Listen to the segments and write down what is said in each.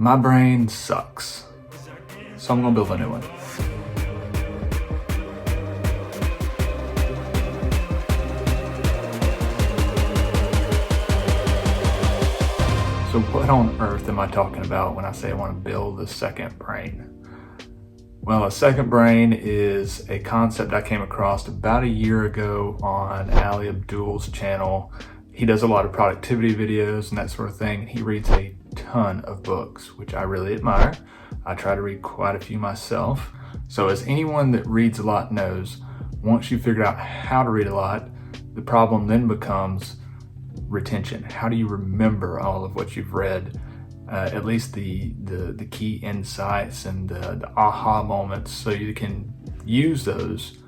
My brain sucks, so I'm gonna build a new one. So what on earth am I talking about when I say I want to build a second brain? Well, a second brain is a concept I came across about a year ago on Ali Abdaal's channel. He does a lot of productivity videos and that sort of thing. He reads a ton of books, which I really admire. I try to read quite a few myself. So as anyone that reads a lot knows, once you figure out how to read a lot, the problem then becomes retention. How do you remember all of what you've read? At least the key insights and the aha moments, so you can use those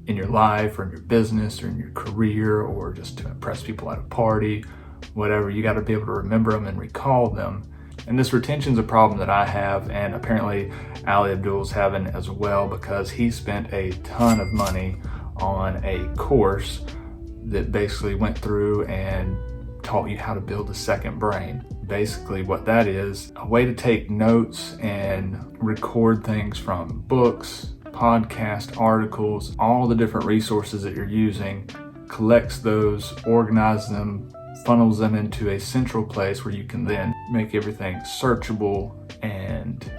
in your life or in your business or in your career or just to impress people at a party, whatever. You got to be able to remember them and recall them. And this retention is a problem that I have, and apparently Ali Abdaal's having as well, because he spent a ton of money on a course that basically went through and taught you how to build a second brain. Basically what that is, a way to take notes and record things from books, podcast articles, all the different resources that you're using, collects those, organizes them, funnels them into a central place where you can then make everything searchable and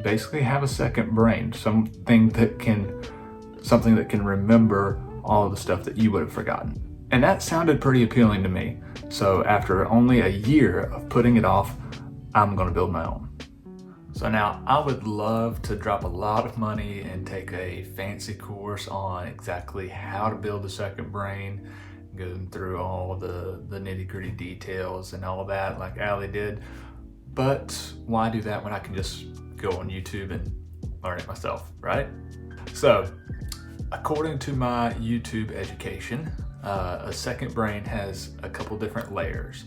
basically have a second brain, something that can remember all of the stuff that you would have forgotten. And that sounded pretty appealing to me. So after only a year of putting it off, I'm gonna build my own. So now I would love to drop a lot of money and take a fancy course on exactly how to build a second brain, going through all the nitty-gritty details and all that like Ali did. But why do that when I can just go on YouTube and learn it myself, right? So according to my YouTube education, a second brain has a couple different layers.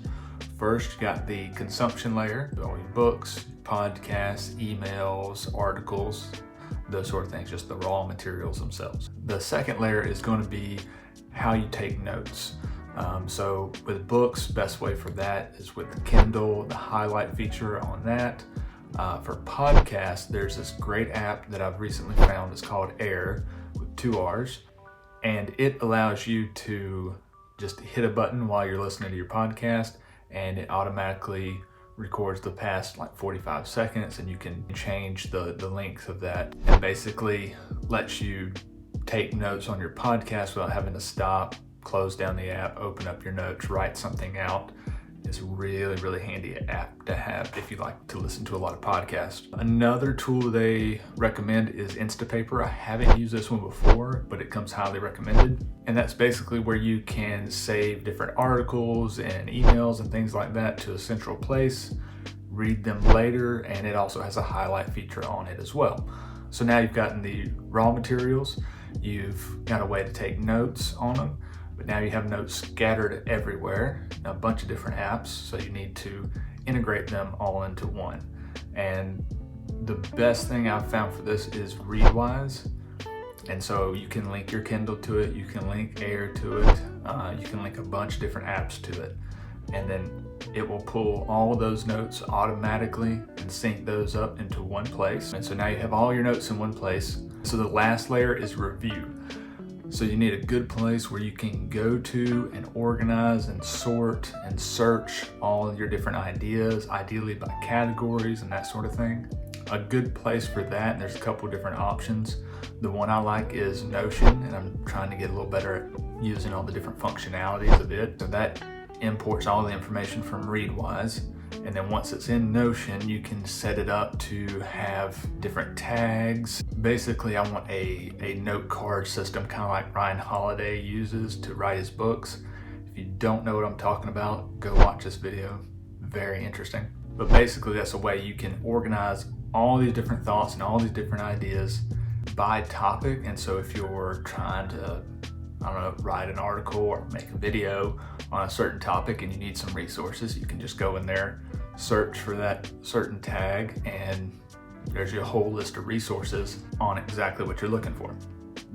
First, you got the consumption layer, all your books, podcasts, emails, articles, those sort of things, just the raw materials themselves. The second layer is going to be how you take notes. So with books, best way for that is with the Kindle, the highlight feature on that. For podcasts, there's this great app that I've recently found. It's called Air with 2 R's. And it allows you to just hit a button while you're listening to your podcast, and it automatically records the past like 45 seconds, and you can change the length of that, and basically lets you take notes on your podcast without having to stop, close down the app, open up your notes, write something out. It's a really, really handy app to have if you like to listen to a lot of podcasts. Another tool they recommend is Instapaper. I haven't used this one before, but it comes highly recommended. And that's basically where you can save different articles and emails and things like that to a central place, read them later, and it also has a highlight feature on it as well. So now you've gotten the raw materials, you've got a way to take notes on them, but now you have notes scattered everywhere, a bunch of different apps, so you need to integrate them all into one. And the best thing I've found for this is Readwise. And so you can link your Kindle to it, you can link Air to it, you can link a bunch of different apps to it. And then it will pull all of those notes automatically and sync those up into one place. And so now you have all your notes in one place. So the last layer is review. So you need a good place where you can go to and organize and sort and search all of your different ideas, ideally by categories and that sort of thing. A good place for that, and there's a couple different options. The one I like is Notion, and I'm trying to get a little better at using all the different functionalities of it. So that imports all the information from Readwise. And then once it's in Notion, you can set it up to have different tags. Basically, I want a note card system, kind of like Ryan Holiday uses to write his books. If you don't know what I'm talking about, go watch this video. Very interesting. But basically, that's a way you can organize all these different thoughts and all these different ideas by topic. And so if you're trying to, write an article or make a video on a certain topic and you need some resources, you can just go in there, search for that certain tag, and there's your whole list of resources on exactly what you're looking for.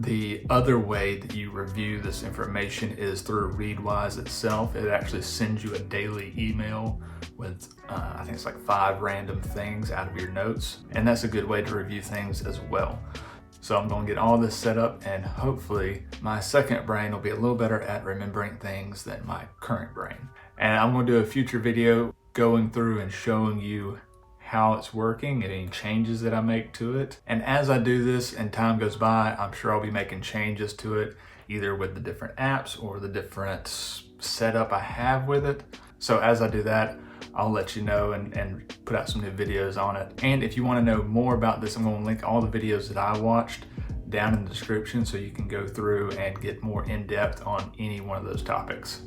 The other way that you review this information is through Readwise itself. It actually sends you a daily email with, I think it's like 5 random things out of your notes. And that's a good way to review things as well. So I'm going to get all this set up, and hopefully my second brain will be a little better at remembering things than my current brain. And I'm going to do a future video going through and showing you how it's working and any changes that I make to it. And as I do this and time goes by, I'm sure I'll be making changes to it, either with the different apps or the different setup I have with it. So as I do that, I'll let you know and put out some new videos on it. And if you want to know more about this, I'm going to link all the videos that I watched down in the description so you can go through and get more in depth on any one of those topics.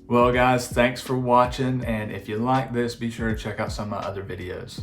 Well guys, thanks for watching, and if you like this, be sure to check out some of my other videos.